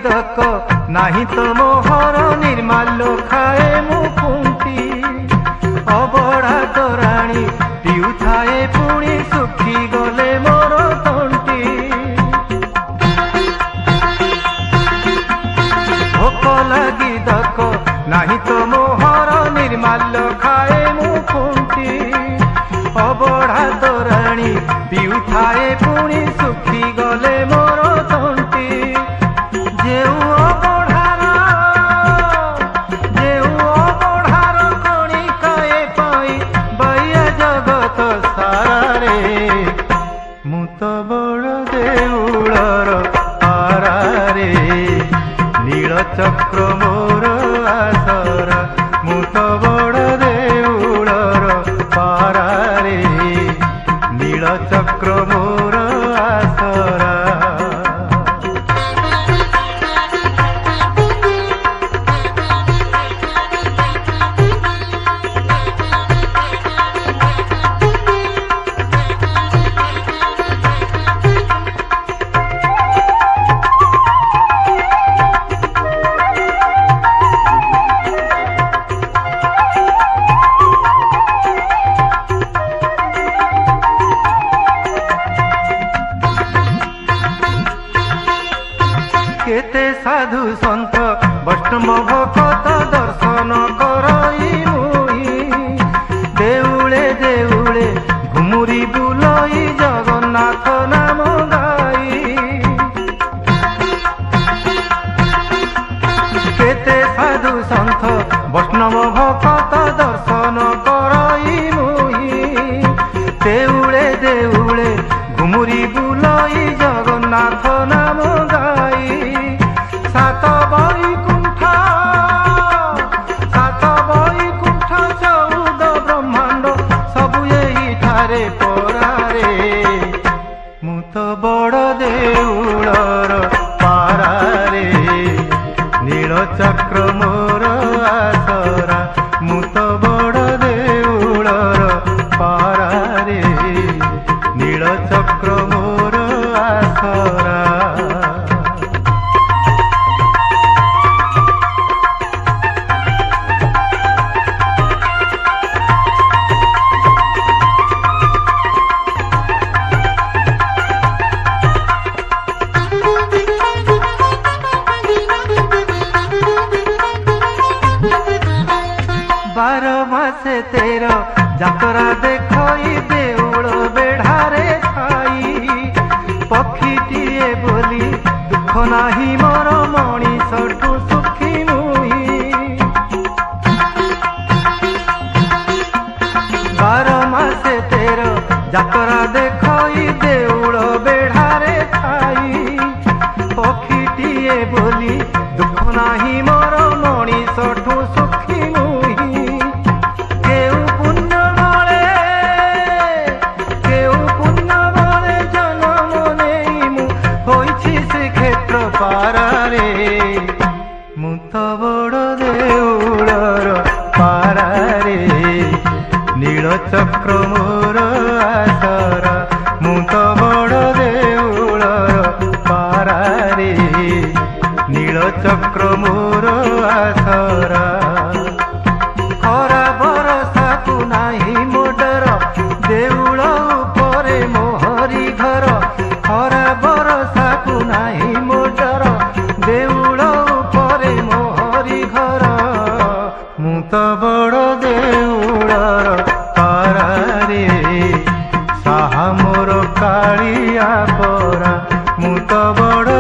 दक नाही तो मोहर निर्माल्य खाए मुकुंती अबढ़ा तोराणी पिउथाए पुणी सुखी गले मोर तंटी भोक लगी दक नाही तो मोहर निर्माल्य खाए मुकुंती अबढ़ा तोराणी पिउथाए पुणी सुखी गले मोर तंटी जेउ अबढ़ार कणिकाए पाई बैया जगत सारे मु तो बड़ देउलर आरारे नील चक्र मोर आसरा मु तो बड़ देउलर पारारे नील चक्र मोर आसरा केते साधु सन्त वैष्णव भक्त दर्शन करई मुई देउले देउले घुमुरी बुलई जगन्नाथ नाम गाई केते साधु सन्त वैष्णव भक्त दर्शन करई मुई देउले देउले घुमुरी बुलई जगन्नाथ नाम गाई सात बैकुंठ चौद ब्रह्मांड सबु एही ठारे परारे मु तो बड़ देउलर पारारे नील चक्र मोर आसरा मु तो बड़ देउलर पारारे नील चक्र मोर आसरा बार मासे तेर जातरा देखई देउल बेढ़ारे छाई पक्षीटीए बोली दुख नाही मोर मणिषठु सुखी मुई बार मासे तेर जातरा देखई देउल बेढ़ारे छाई पक्षीटीए बोली दुख नाही मोर मणिषठु सुखी मुई पारारे मु तो बड़ देउलर पारारे नील चक्र मोर आसरा मु तो बड़ देउलर पारारे नील चक्र मोर आसरा खरा बरसा को नाही मोडर देउल उपरे मोहरी घर खरा बरसा को नाही मोडर देउल उपरे मोहरी घर मु तो बड़ देउलर पारारे साहा मोर कालिया परा मु तो बड़